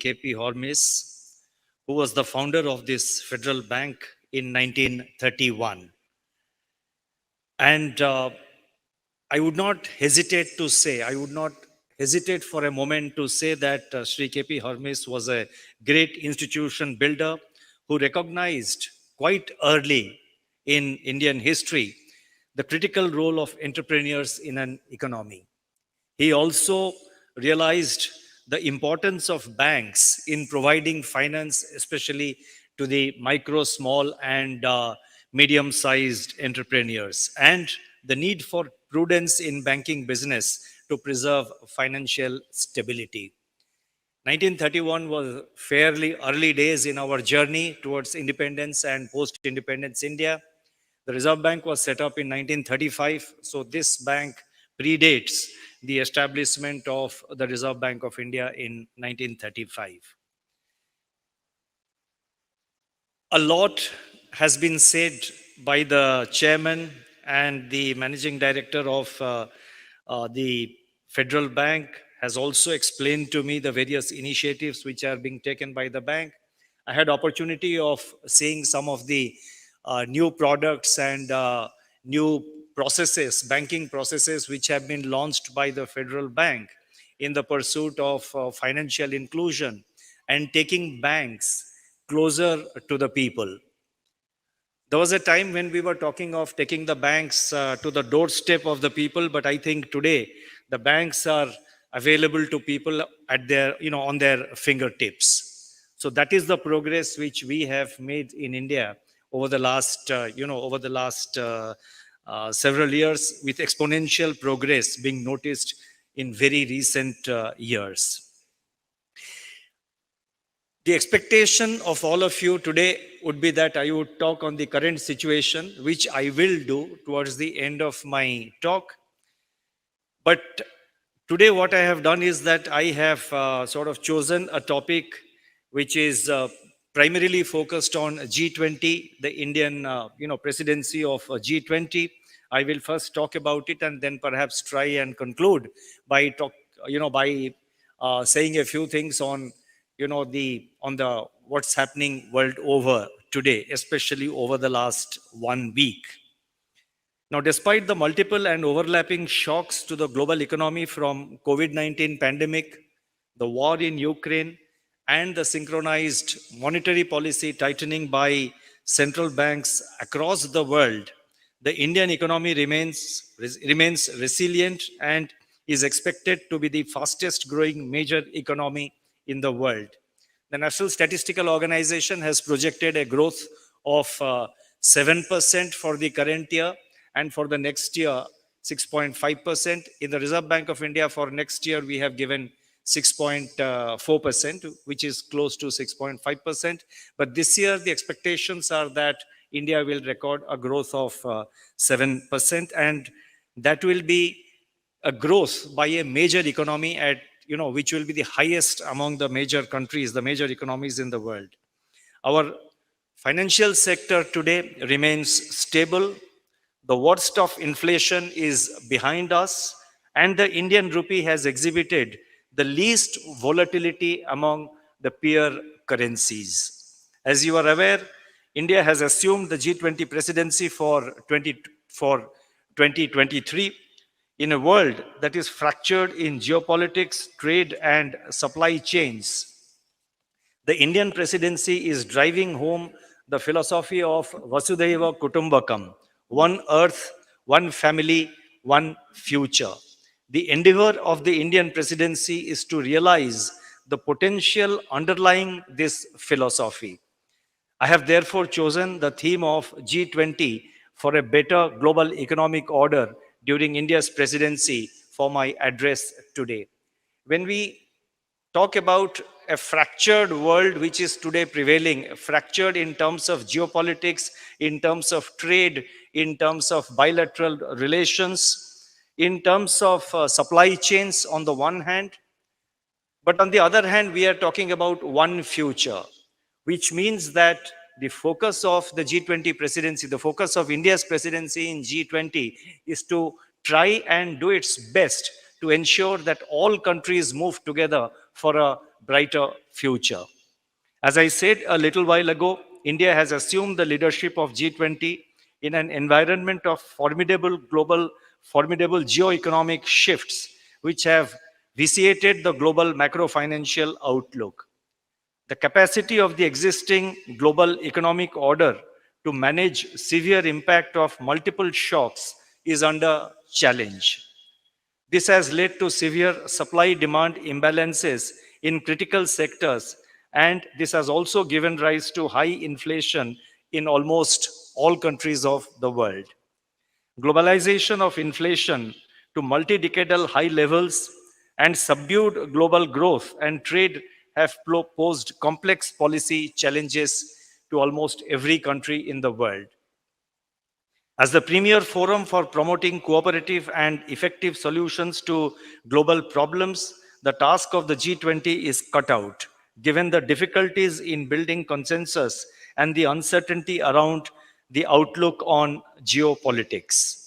KP Hormis, who was the founder of this federal bank in 1931. And I would not hesitate for a moment to say that Sri KP Hormis was a great institution builder who recognized quite early in Indian history the critical role of entrepreneurs in an economy. He also realized the importance of banks in providing finance, especially to the micro, small, and medium-sized entrepreneurs, and the need for prudence in banking business to preserve financial stability. 1931 was fairly early days in our journey towards independence and post-independence India. The Reserve Bank was set up in 1935, so this bank predates the establishment of the Reserve Bank of India in 1935. A lot has been said by the chairman and the managing director of the Federal Bank has also explained to me the various initiatives which are being taken by the bank. I had opportunity of seeing some of the new products and new processes, banking processes, which have been launched by the Federal Bank in the pursuit of financial inclusion and taking banks closer to the people. There was a time when we were talking of taking the banks to the doorstep of the people, but I think today the banks are available to people at their, on their fingertips. So that is the progress which we have made in India over the last, several years, with exponential progress being noticed in very recent years. The expectation of all of you today would be that I would talk on the current situation, which I will do towards the end of my talk. But today what I have done is that I have sort of chosen a topic which is primarily focused on G20, the Indian presidency of G20. I will first talk about it and then perhaps try and conclude by saying a few things on what's happening world over today, especially over the last 1 week. Now, despite the multiple and overlapping shocks to the global economy from COVID-19 pandemic, the war in Ukraine, and the synchronized monetary policy tightening by central banks across the world, the Indian economy remains resilient and is expected to be the fastest growing major economy in the world. The National Statistical Organization has projected a growth of 7% for the current year, and for the next year, 6.5%. In the Reserve Bank of India for next year, we have given 6.4%, which is close to 6.5%. But this year, the expectations are that India will record a growth of 7%, and that will be a growth by a major economy at which will be the highest among the major countries, the major economies in the world. Our financial sector today remains stable. The worst of inflation is behind us, and the Indian rupee has exhibited the least volatility among the peer currencies. As you are aware, India has assumed the G20 presidency for 2023 in a world that is fractured in geopolitics, trade, and supply chains. The Indian presidency is driving home the philosophy of Vasudhaiva Kutumbakam, one earth, one family, one future. The endeavor of the Indian presidency is to realize the potential underlying this philosophy. I have therefore chosen the theme of G20 for a better global economic order during India's presidency for my address today. When we talk about a fractured world which is today prevailing, fractured in terms of geopolitics, in terms of trade, in terms of bilateral relations, in terms of supply chains on the one hand, but on the other hand, we are talking about one future, which means that the focus of the G20 presidency, the focus of India's presidency in G20 is to try and do its best to ensure that all countries move together for a brighter future. As I said a little while ago, India has assumed the leadership of G20 in an environment of formidable geo-economic shifts, which have vitiated the global macro-financial outlook. The capacity of the existing global economic order to manage severe impact of multiple shocks is under challenge. This has led to severe supply-demand imbalances in critical sectors, and this has also given rise to high inflation in almost all countries of the world. Globalization of inflation to multi-decadal high levels and subdued global growth and trade have posed complex policy challenges to almost every country in the world. As the premier forum for promoting cooperative and effective solutions to global problems, the task of the G20 is cut out, given the difficulties in building consensus and the uncertainty around the outlook on geopolitics.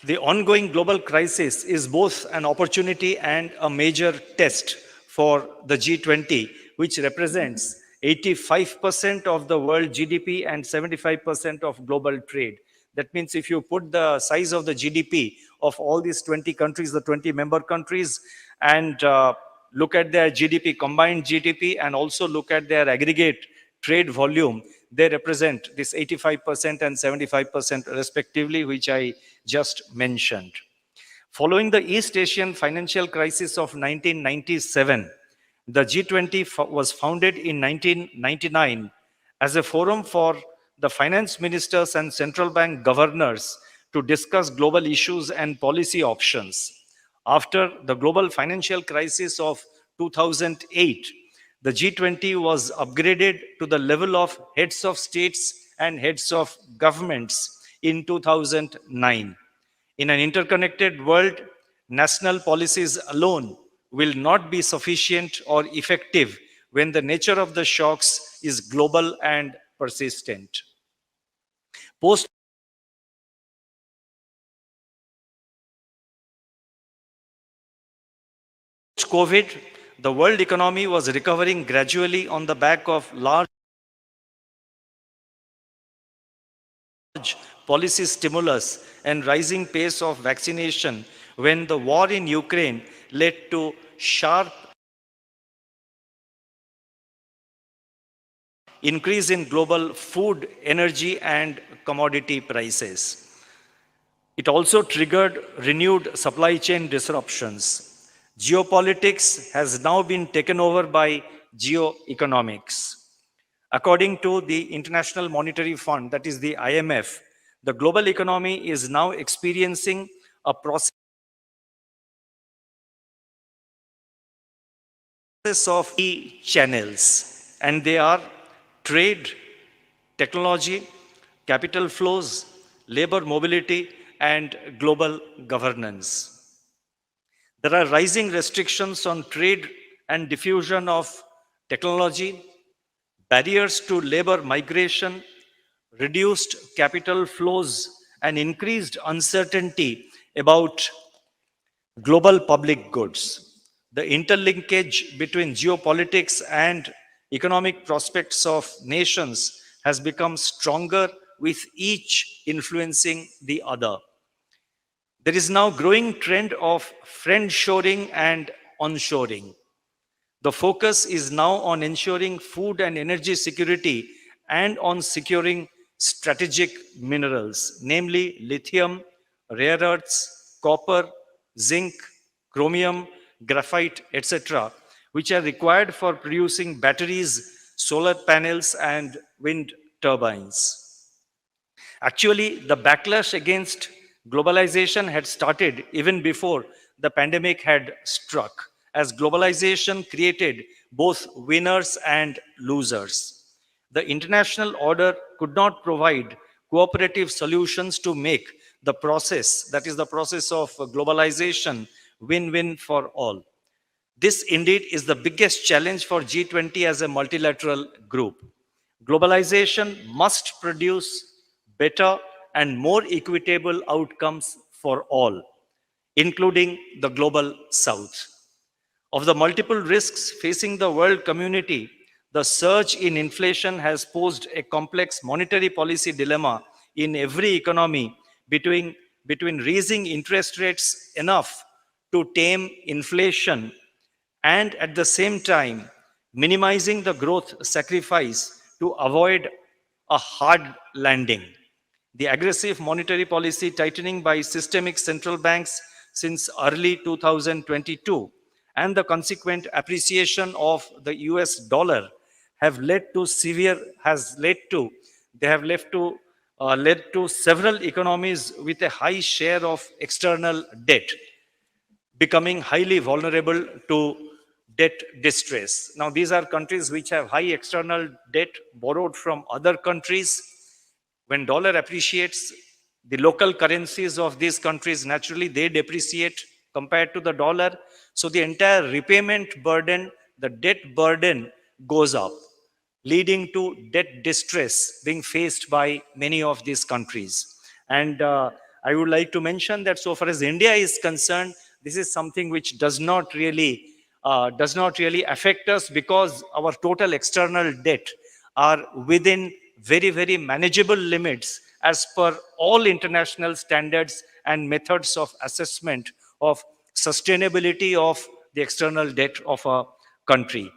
The ongoing global crisis is both an opportunity and a major test for the G20, which represents 85% of the world GDP and 75% of global trade. That means if you put the size of the GDP of all these 20 countries, the 20 member countries, and look at their GDP, combined GDP, and also look at their aggregate trade volume, they represent this 85% and 75% respectively, which I just mentioned. Following the East Asian financial crisis of 1997, the G20 was founded in 1999 as a forum for the finance ministers and central bank governors to discuss global issues and policy options. After the global financial crisis of 2008, the G20 was upgraded to the level of heads of states and heads of governments in 2009. In an interconnected world, national policies alone will not be sufficient or effective when the nature of the shocks is global and persistent. Post COVID, the world economy was recovering gradually on the back of large policy stimulus and rising pace of vaccination when the war in Ukraine led to sharp increase in global food, energy, and commodity prices. It also triggered renewed supply chain disruptions. Geopolitics has now been taken over by geoeconomics. According to the International Monetary Fund, that is the IMF, the global economy is now experiencing a process of key channels, and they are trade, technology, capital flows, labor mobility, and global governance. There are rising restrictions on trade and diffusion of technology, barriers to labor migration, reduced capital flows, and increased uncertainty about global public goods. The interlinkage between geopolitics and economic prospects of nations has become stronger, with each influencing the other. There is now growing trend of friendshoring and onshoring. The focus is now on ensuring food and energy security and on securing strategic minerals, namely lithium, rare earths, copper, zinc, chromium, graphite, etc., which are required for producing batteries, solar panels, and wind turbines. Actually, the backlash against globalization had started even before the pandemic had struck, as globalization created both winners and losers. The international order could not provide cooperative solutions to make the process, that is the process of globalization, win-win for all. This indeed is the biggest challenge for G20 as a multilateral group. Globalization must produce better and more equitable outcomes for all, including the global south. Of the multiple risks facing the world community, the surge in inflation has posed a complex monetary policy dilemma in every economy between raising interest rates enough to tame inflation and at the same time minimizing the growth sacrifice to avoid a hard landing. The aggressive monetary policy tightening by systemic central banks since early 2022 and the consequent appreciation of the US dollar have led to severe has led to they have led to several economies with a high share of external debt becoming highly vulnerable to debt distress. Now, these are countries which have high external debt borrowed from other countries. When dollar appreciates, the local currencies of these countries naturally they depreciate compared to the dollar. So the entire repayment burden, the debt burden goes up, leading to debt distress being faced by many of these countries. And I would like to mention that so far as India is concerned, this is something which does not really affect us because our total external debt are within very, very manageable limits as per all international standards and methods of assessment of sustainability of the external debt of a country.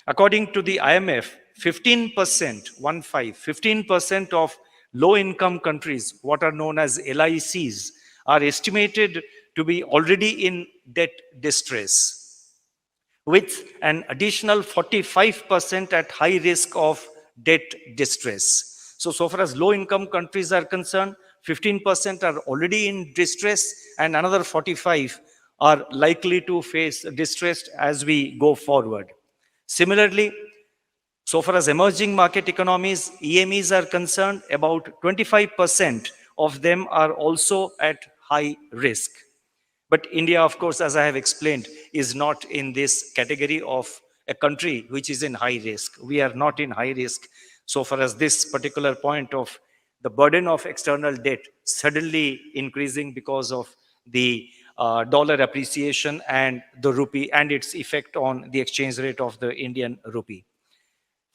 According to the IMF, 15% of low-income countries, what are known as LICs, are estimated to be already in debt distress, with an additional 45% at high risk of debt distress. So far as low-income countries are concerned, 15% are already in distress and another 45 are likely to face distress as we go forward. Similarly, so far as emerging market economies, EMEs are concerned, about 25% of them are also at high risk. But India, of course, as I have explained, is not in this category of a country which is in high risk. We are not in high risk so far as this particular point of the burden of external debt suddenly increasing because of the dollar appreciation and the rupee and its effect on the exchange rate of the Indian rupee.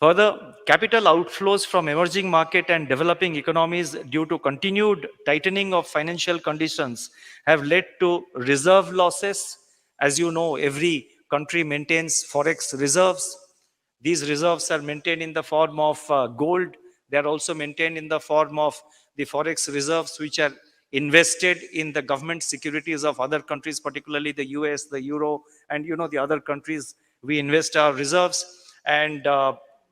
Further, capital outflows from emerging market and developing economies due to continued tightening of financial conditions have led to reserve losses. As you know, every country maintains forex reserves. These reserves are maintained in the form of gold. They are also maintained in the form of the forex reserves, which are invested in the government securities of other countries, particularly the US, the Euro, and the other countries. We invest our reserves. And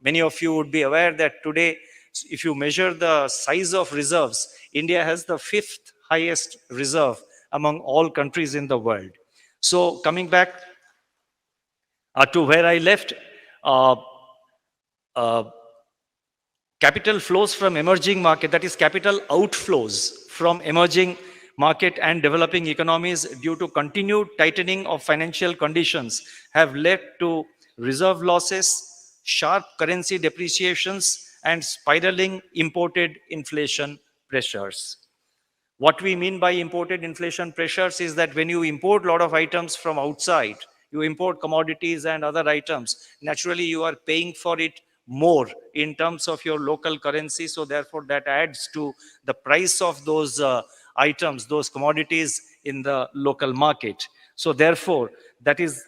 many of you would be aware that today, if you measure the size of reserves, India has the 5th highest reserve among all countries in the world. So coming back to where I left, capital flows from emerging market, that is capital outflows from emerging market and developing economies due to continued tightening of financial conditions have led to reserve losses, sharp currency depreciations, and spiraling imported inflation pressures. What we mean by imported inflation pressures is that when you import a lot of items from outside, you import commodities and other items, naturally you are paying for it more in terms of your local currency. So therefore that adds to the price of those items, those commodities in the local market. So therefore that is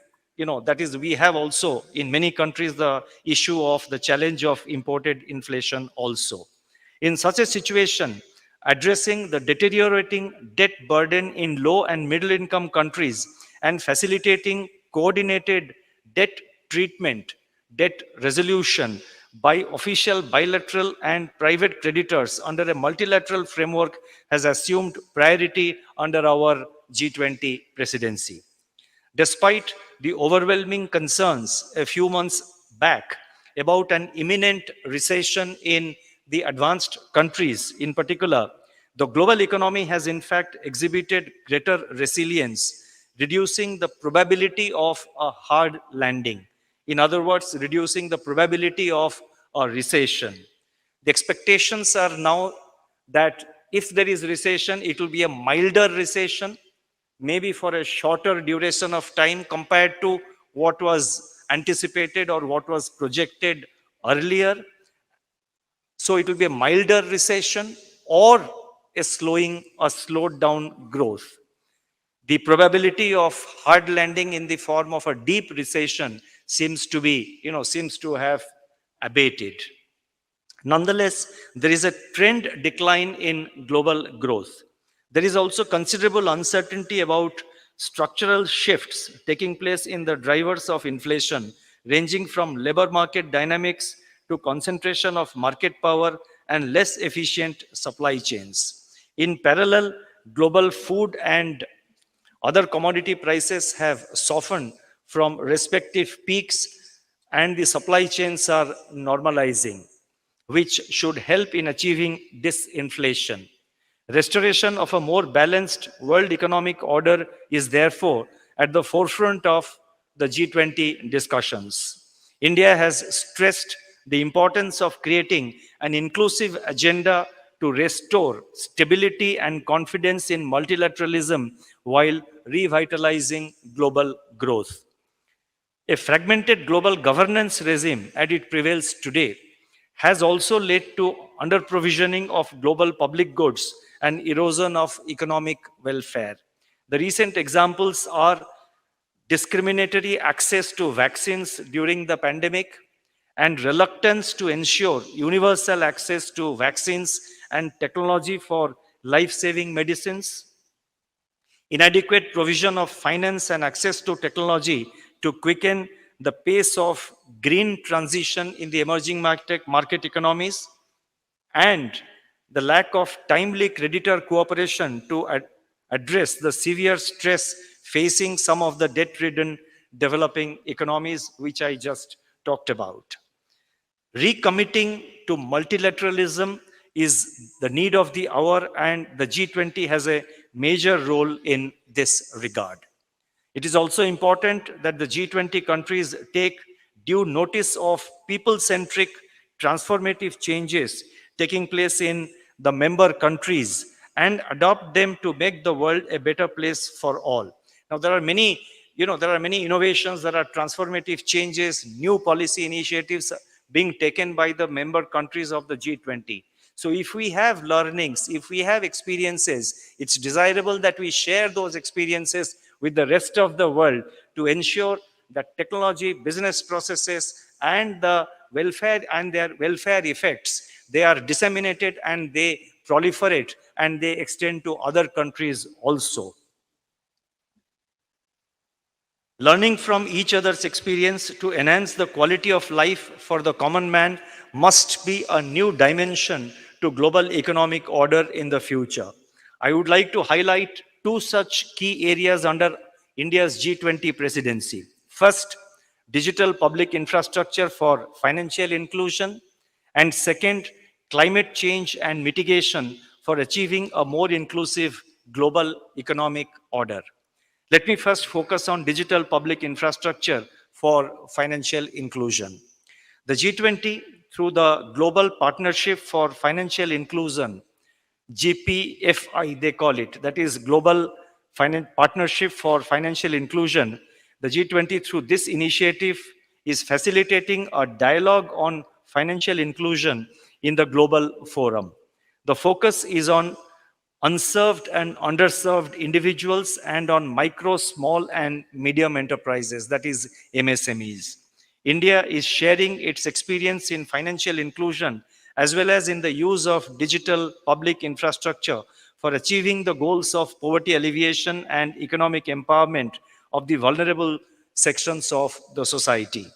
we have also in many countries the issue of the challenge of imported inflation also. In such a situation, addressing the deteriorating debt burden in low and middle income countries and facilitating coordinated debt treatment, debt resolution by official bilateral and private creditors under a multilateral framework has assumed priority under our G20 presidency. Despite the overwhelming concerns a few months back about an imminent recession in the advanced countries in particular, the global economy has in fact exhibited greater resilience, reducing the probability of a hard landing. In other words, reducing the probability of a recession. The expectations are now that if there is recession, it will be a milder recession, maybe for a shorter duration of time compared to what was anticipated or what was projected earlier. So it will be a milder recession or a slowed down growth. The probability of hard landing in the form of a deep recession seems to have abated. Nonetheless, there is a trend decline in global growth. There is also considerable uncertainty about structural shifts taking place in the drivers of inflation, ranging from labor market dynamics to concentration of market power and less efficient supply chains. In parallel, global food and other commodity prices have softened from respective peaks and the supply chains are normalizing, which should help in achieving disinflation. Restoration of a more balanced world economic order is therefore at the forefront of the G20 discussions. India has stressed the importance of creating an inclusive agenda to restore stability and confidence in multilateralism while revitalizing global growth. A fragmented global governance regime, as it prevails today, has also led to underprovisioning of global public goods and erosion of economic welfare. The recent examples are discriminatory access to vaccines during the pandemic and reluctance to ensure universal access to vaccines and technology for life-saving medicines, inadequate provision of finance and access to technology to quicken the pace of green transition in the emerging market economies, and the lack of timely creditor cooperation to address the severe stress facing some of the debt-ridden developing economies, which I just talked about. Recommitting to multilateralism is the need of the hour, and the G20 has a major role in this regard. It is also important that the G20 countries take due notice of people-centric transformative changes taking place in the member countries and adopt them to make the world a better place for all. Now, there are many innovations, there are transformative changes, new policy initiatives being taken by the member countries of the G20. So if we have learnings, if we have experiences, it's desirable that we share those experiences with the rest of the world to ensure that technology, business processes, and the welfare and their welfare effects, they are disseminated and they proliferate and they extend to other countries also. Learning from each other's experience to enhance the quality of life for the common man must be a new dimension to global economic order in the future. I would like to highlight two such key areas under India's G20 presidency. First, digital public infrastructure for financial inclusion, and second, climate change and mitigation for achieving a more inclusive global economic order. Let me first focus on digital public infrastructure for financial inclusion. The G20, through the Global Partnership for Financial Inclusion, GPFI they call it, that is Global Partnership for Financial Inclusion, the G20 through this initiative is facilitating a dialogue on financial inclusion in the global forum. The focus is on unserved and underserved individuals and on micro, small and medium enterprises, that is MSMEs. India is sharing its experience in financial inclusion as well as in the use of digital public infrastructure for achieving the goals of poverty alleviation and economic empowerment of the vulnerable sections of the society.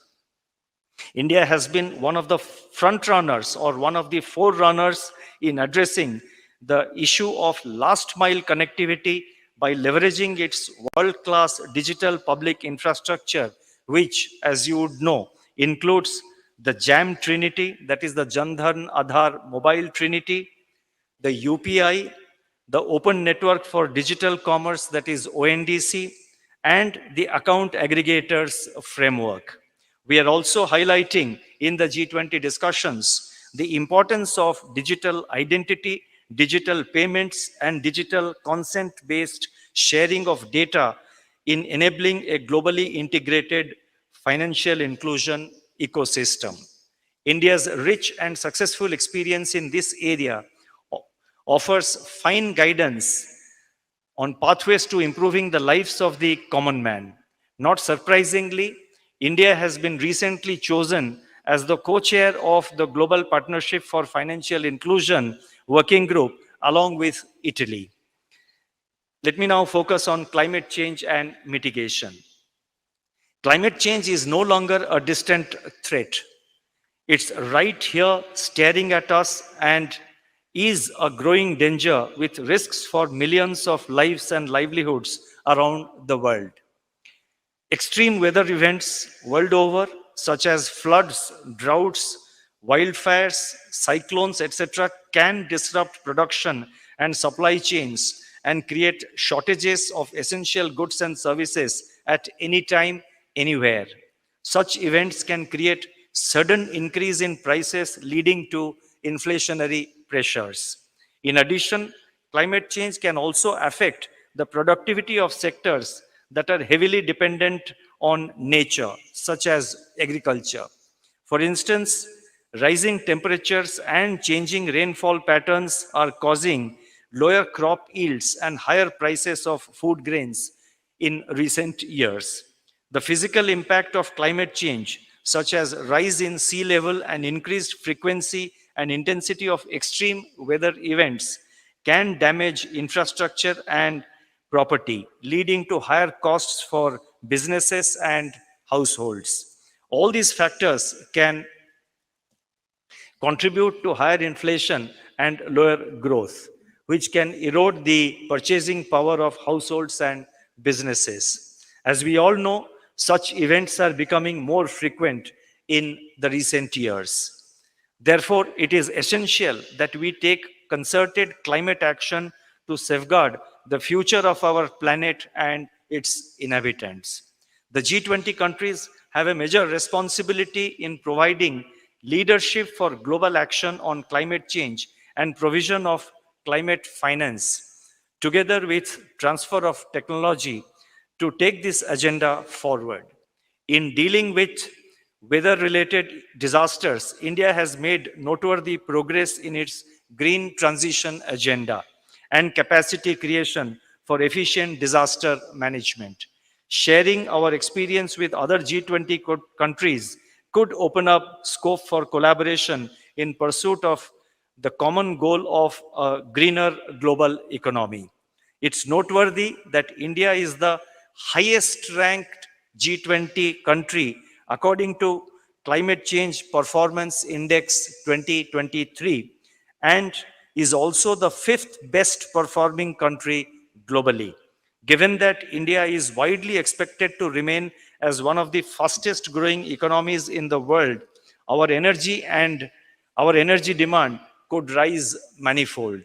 India has been one of the front runners or one of the forerunners in addressing the issue of last mile connectivity by leveraging its world-class digital public infrastructure, which, as you would know, includes the JAM Trinity, that is the Jan Dhan Aadhaar Mobile Trinity, the UPI, the Open Network for Digital Commerce, that is ONDC, and the Account Aggregators Framework. We are also highlighting in the G20 discussions the importance of digital identity, digital payments, and digital consent-based sharing of data in enabling a globally integrated financial inclusion ecosystem. India's rich and successful experience in this area offers fine guidance on pathways to improving the lives of the common man. Not surprisingly, India has been recently chosen as the co-chair of the Global Partnership for Financial Inclusion Working Group along with Italy. Let me now focus on climate change and mitigation. Climate change is no longer a distant threat. It's right here staring at us and is a growing danger with risks for millions of lives and livelihoods around the world. Extreme weather events world over, such as floods, droughts, wildfires, cyclones, etc., can disrupt production and supply chains and create shortages of essential goods and services at any time, anywhere. Such events can create sudden increase in prices leading to inflationary pressures. In addition, climate change can also affect the productivity of sectors that are heavily dependent on nature, such as agriculture. For instance, rising temperatures and changing rainfall patterns are causing lower crop yields and higher prices of food grains in recent years. The physical impact of climate change, such as rise in sea level and increased frequency and intensity of extreme weather events, can damage infrastructure and property, leading to higher costs for businesses and households. All these factors can contribute to higher inflation and lower growth, which can erode the purchasing power of households and businesses. As we all know, such events are becoming more frequent in the recent years. Therefore, it is essential that we take concerted climate action to safeguard the future of our planet and its inhabitants. The G20 countries have a major responsibility in providing leadership for global action on climate change and provision of climate finance, together with transfer of technology to take this agenda forward. In dealing with weather-related disasters, India has made noteworthy progress in its green transition agenda and capacity creation for efficient disaster management. Sharing our experience with other G20 countries could open up scope for collaboration in pursuit of the common goal of a greener global economy. It's noteworthy that India is the highest ranked G20 country according to Climate Change Performance Index 2023 and is also the fifth best performing country globally. Given that India is widely expected to remain as one of the fastest growing economies in the world, our energy demand could rise manifold.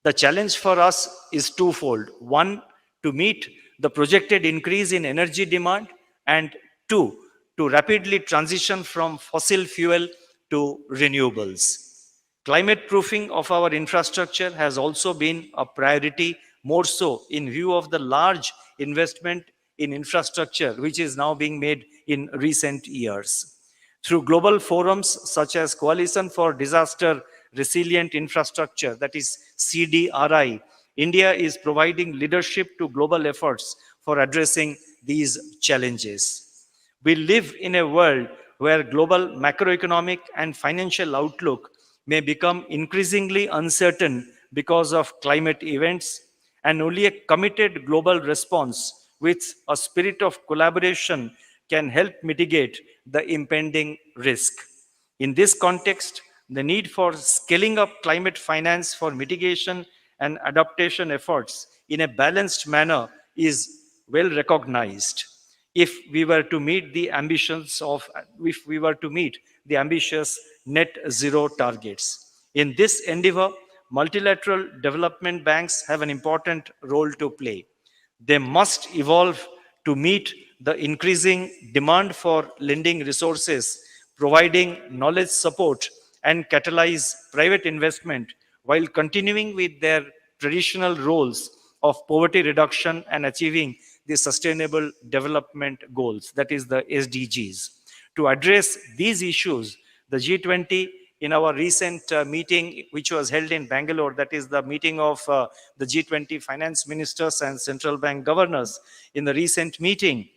The challenge for us is twofold. One, to meet the projected increase in energy demand, and two, to rapidly transition from fossil fuel to renewables. Climate proofing of our infrastructure has also been a priority, more so in view of the large investment in infrastructure which is now being made in recent years. Through global forums such as Coalition for Disaster Resilient Infrastructure, that is CDRI, India is providing leadership to global efforts for addressing these challenges. We live in a world where global macroeconomic and financial outlook may become increasingly uncertain because of climate events, and only a committed global response with a spirit of collaboration can help mitigate the impending risk. In this context, the need for scaling up climate finance for mitigation and adaptation efforts in a balanced manner is well recognized if we were to meet the ambitious net zero targets. In this endeavor, multilateral development banks have an important role to play. They must evolve to meet the increasing demand for lending resources, providing knowledge support, and catalyze private investment while continuing with their traditional roles of poverty reduction and achieving the Sustainable Development Goals, that is the SDGs. To address these issues, the G20 in our recent meeting, which was held in Bangalore, that is the meeting of the G20 finance ministers and central bank governors. In the recent meeting,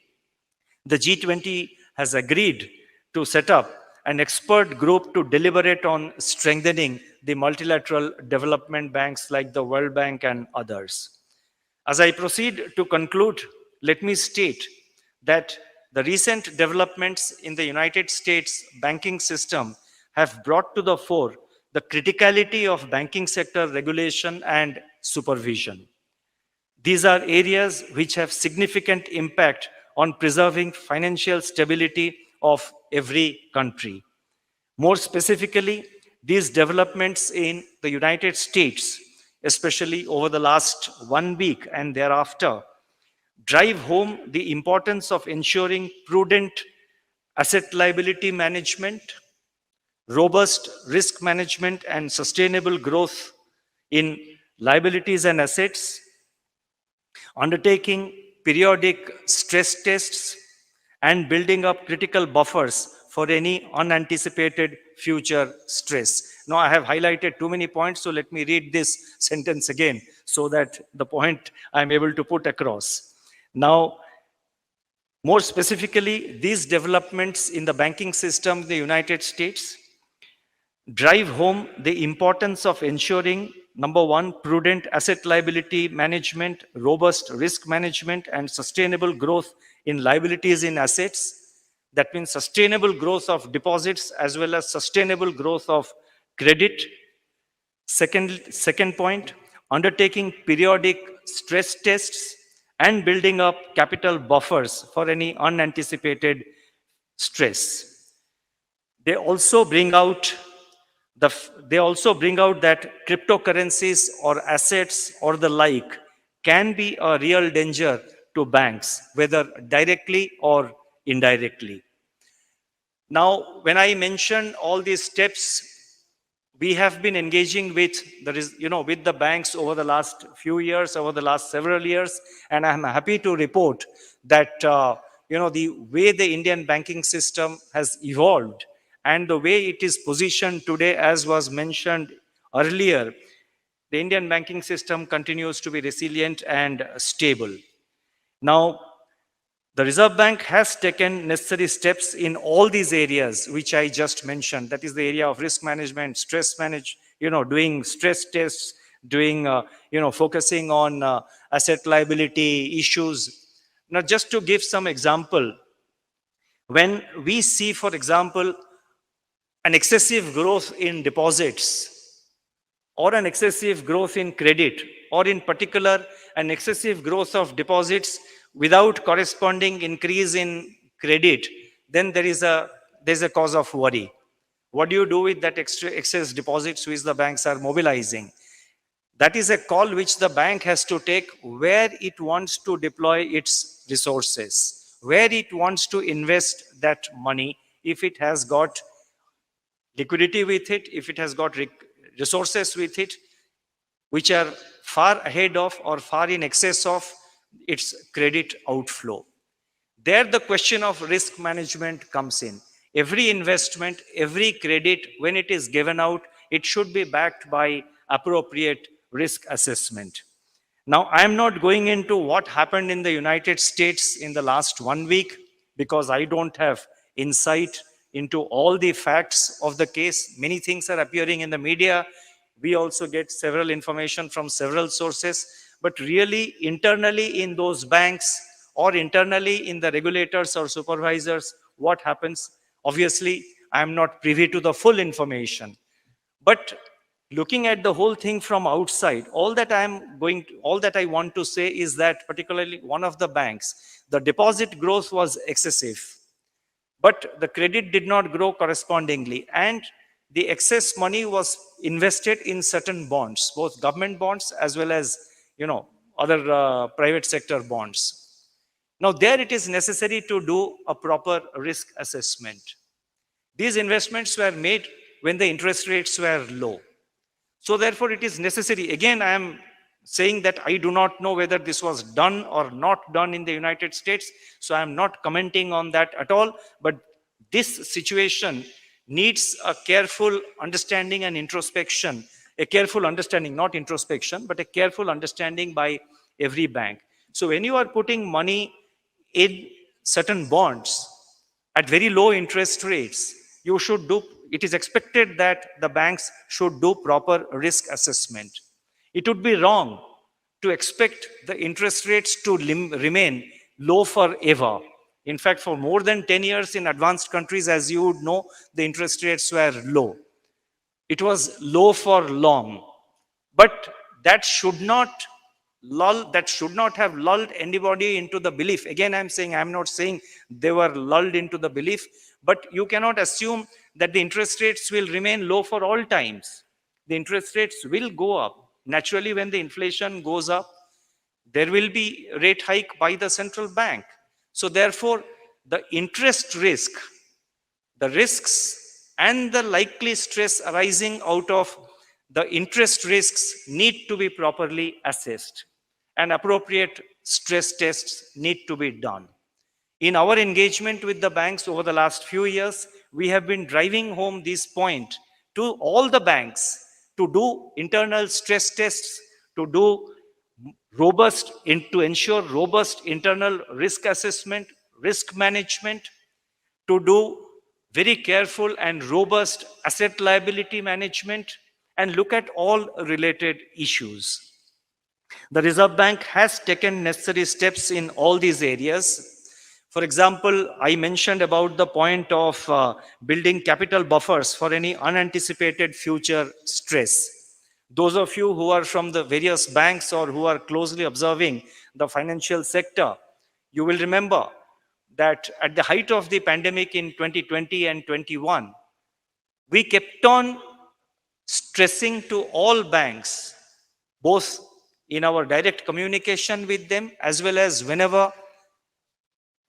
the G20 has agreed to set up an expert group to deliberate on strengthening the multilateral development banks like the World Bank and others. As I proceed to conclude, let me state that the recent developments in the United States banking system have brought to the fore the criticality of banking sector regulation and supervision. These are areas which have significant impact on preserving financial stability of every country. More specifically, these developments in the United States, especially over the last 1 week and thereafter, drive home the importance of ensuring prudent asset liability management, robust risk management, and sustainable growth in liabilities and assets, undertaking periodic stress tests, and building up critical buffers for any unanticipated future stress. Now, I have highlighted too many points, so let me read this sentence again so that the point I'm able to put across. Now, more specifically, these developments in the banking system in the United States drive home the importance of ensuring, number one, prudent asset liability management, robust risk management, and sustainable growth in liabilities in assets. That means sustainable growth of deposits as well as sustainable growth of credit. Second point, undertaking periodic stress tests and building up capital buffers for any unanticipated stress. They also bring out that cryptocurrencies or assets or the like can be a real danger to banks, whether directly or indirectly. Now, when I mention all these steps, we have been engaging with with the banks over the last few years, over the last several years, and I'm happy to report that the way the Indian banking system has evolved and the way it is positioned today, as was mentioned earlier, the Indian banking system continues to be resilient and stable. Now, the Reserve Bank has taken necessary steps in all these areas which I just mentioned. That is the area of risk management, stress manage, doing stress tests, doing, focusing on asset liability issues. Now, just to give some example, when we see, for example, an excessive growth in deposits or an excessive growth in credit, or in particular, an excessive growth of deposits without corresponding increase in credit, then there's a cause of worry. What do you do with that excess deposits which the banks are mobilizing? That is a call which the bank has to take, where it wants to deploy its resources, where it wants to invest that money, if it has got liquidity with it, if it has got resources with it, which are far ahead of or far in excess of its credit outflow. There the question of risk management comes in. Every investment, every credit, when it is given out, it should be backed by appropriate risk assessment. Now, I am not going into what happened in the United States in the last 1 week, because I don't have insight into all the facts of the case. Many things are appearing in the media. We also get several information from several sources. But really, internally in those banks or internally in the regulators or supervisors, what happens? Obviously, I am not privy to the full information. But looking at the whole thing from outside, all that I want to say is that particularly one of the banks, the deposit growth was excessive, but the credit did not grow correspondingly, and the excess money was invested in certain bonds, both government bonds as well as other private sector bonds. Now, there it is necessary to do a proper risk assessment. These investments were made when the interest rates were low. So therefore, it is necessary. Again, I am saying that I do not know whether this was done or not done in the United States. So I'm not commenting on that at all. But this situation needs a careful understanding and introspection, a careful understanding, not introspection, but a careful understanding by every bank. So when you are putting money in certain bonds at very low interest rates, you should do, it is expected that the banks should do proper risk assessment. It would be wrong to expect the interest rates to remain low forever. In fact, for more than 10 years in advanced countries, as you would know, the interest rates were low. It was low for long. But that should not have lulled anybody into the belief. Again, I'm not saying they were lulled into the belief, but you cannot assume that the interest rates will remain low for all times. The interest rates will go up. Naturally, when the inflation goes up, there will be rate hike by the central bank. So therefore, the interest risk, the risks and the likely stress arising out of the interest risks need to be properly assessed, and appropriate stress tests need to be done. In our engagement with the banks over the last few years, we have been driving home this point to all the banks to do internal stress tests, to ensure robust internal risk assessment, risk management, to do very careful and robust asset liability management, and look at all related issues. The Reserve Bank has taken necessary steps in all these areas. For example, I mentioned about the point of building capital buffers for any unanticipated future stress. Those of you who are from the various banks or who are closely observing the financial sector, you will remember that at the height of the pandemic in 2020 and 21, we kept on stressing to all banks, both in our direct communication with them as well as whenever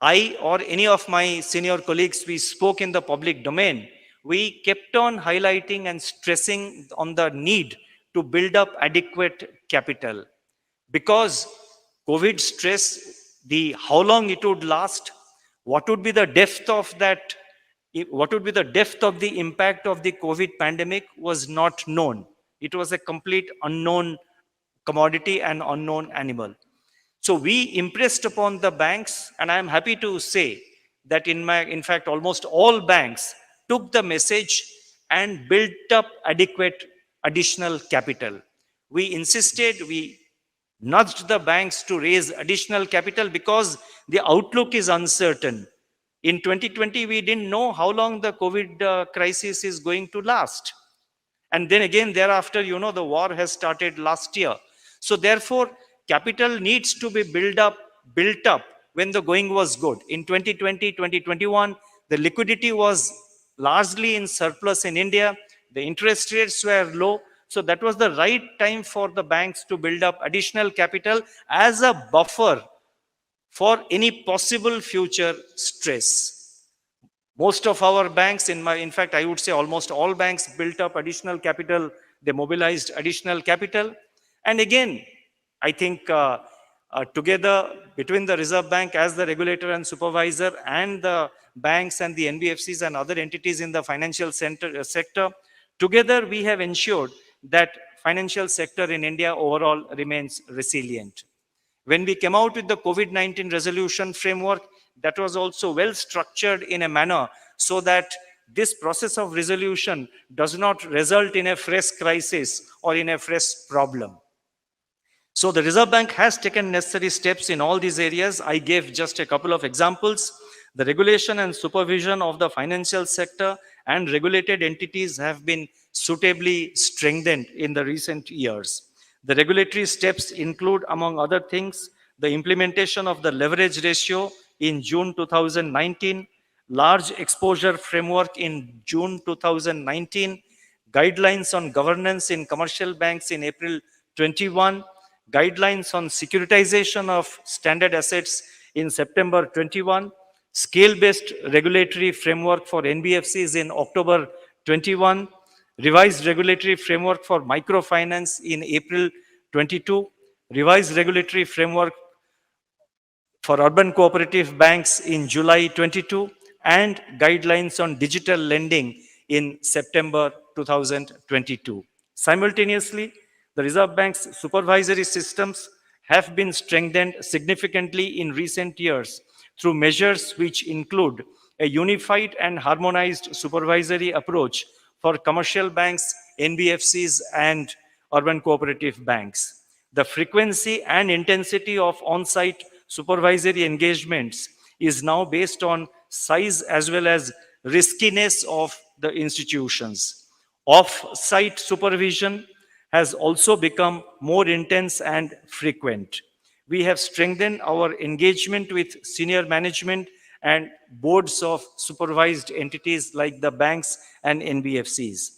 I or any of my senior colleagues, we spoke in the public domain, we kept on highlighting and stressing on the need to build up adequate capital. Because COVID stress, how long it would last, what would be the depth of that, what would be the depth of the impact of the COVID pandemic was not known. It was a complete unknown commodity and unknown animal. So we impressed upon the banks, and I am happy to say that in fact, almost all banks took the message and built up adequate additional capital. We insisted, we nudged the banks to raise additional capital because the outlook is uncertain. In 2020, we didn't know how long the COVID crisis is going to last. And then again, thereafter, the war has started last year. So therefore, capital needs to be built up when the going was good. In 2020, 2021, the liquidity was largely in surplus in India. The interest rates were low. So that was the right time for the banks to build up additional capital as a buffer for any possible future stress. Most of our banks, in fact, I would say almost all banks built up additional capital. They mobilized additional capital. And again, I think together between the Reserve Bank as the regulator and supervisor and the banks and the NBFCs and other entities in the financial sector, together we have ensured that financial sector in India overall remains resilient. When we came out with the COVID-19 resolution framework, that was also well structured in a manner so that this process of resolution does not result in a fresh crisis or in a fresh problem. So the Reserve Bank has taken necessary steps in all these areas. I gave just a couple of examples. The regulation and supervision of the financial sector and regulated entities have been suitably strengthened in the recent years. The regulatory steps include, among other things, the implementation of the leverage ratio in June 2019, large exposure framework in June 2019, guidelines on governance in commercial banks in April 21, guidelines on securitization of standard assets in September 21, scale-based regulatory framework for NBFCs in October 21, revised regulatory framework for microfinance in April 22, revised regulatory framework for urban cooperative banks in July 22, and guidelines on digital lending in September 2022. Simultaneously, the Reserve Bank's supervisory systems have been strengthened significantly in recent years through measures which include a unified and harmonized supervisory approach for commercial banks, NBFCs, and urban cooperative banks. The frequency and intensity of on-site supervisory engagements is now based on size as well as riskiness of the institutions. Off-site supervision has also become more intense and frequent. We have strengthened our engagement with senior management and boards of supervised entities like the banks and NBFCs.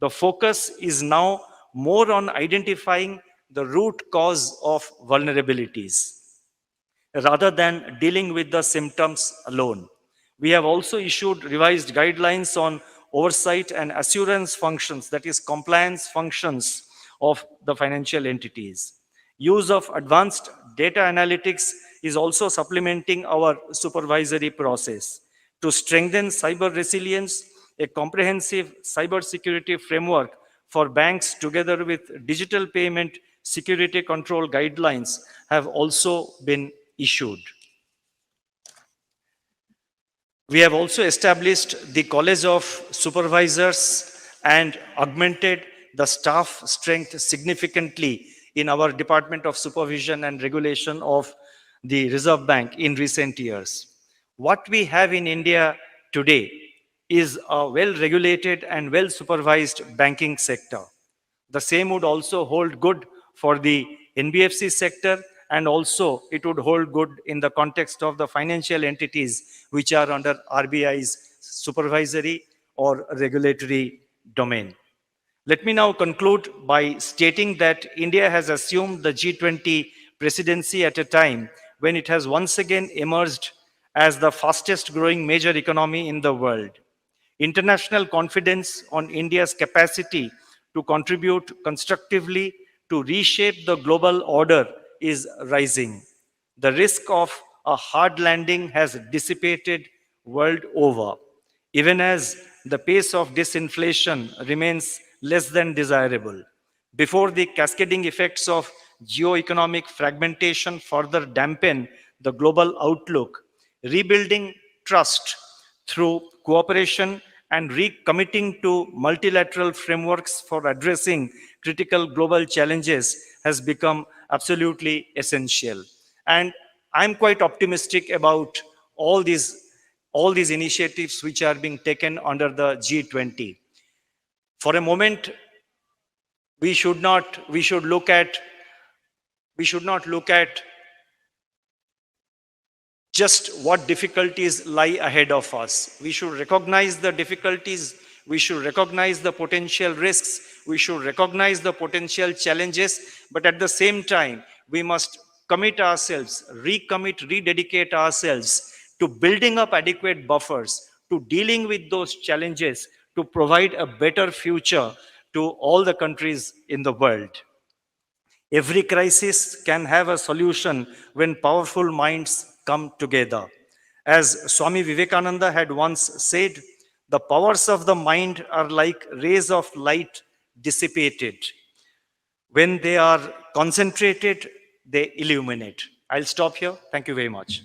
The focus is now more on identifying the root cause of vulnerabilities rather than dealing with the symptoms alone. We have also issued revised guidelines on oversight and assurance functions, that is, compliance functions of the financial entities. Use of advanced data analytics is also supplementing our supervisory process. To strengthen cyber resilience, a comprehensive cybersecurity framework for banks together with digital payment security control guidelines have also been issued. We have also established the College of Supervisors and augmented the staff strength significantly in our Department of Supervision and Regulation of the Reserve Bank in recent years. What we have in India today is a well-regulated and well-supervised banking sector. The same would also hold good for the NBFC sector, and also it would hold good in the context of the financial entities which are under RBI's supervisory or regulatory domain. Let me now conclude by stating that India has assumed the G20 presidency at a time when it has once again emerged as the fastest growing major economy in the world. International confidence on India's capacity to contribute constructively to reshape the global order is rising. The risk of a hard landing has dissipated world over, even as the pace of disinflation remains less than desirable. Before the cascading effects of geo-economic fragmentation further dampen the global outlook, rebuilding trust through cooperation and recommitting to multilateral frameworks for addressing critical global challenges has become absolutely essential. And I'm quite optimistic about all these initiatives which are being taken under the G20. For a moment, we should not look at just what difficulties lie ahead of us. We should recognize the difficulties, we should recognize the potential risks, we should recognize the potential challenges, but at the same time, we must rededicate ourselves to building up adequate buffers, to dealing with those challenges, to provide a better future to all the countries in the world. Every crisis can have a solution when powerful minds come together. As Swami Vivekananda had once said, the powers of the mind are like rays of light dissipated. When they are concentrated, they illuminate. I'll stop here. Thank you very much.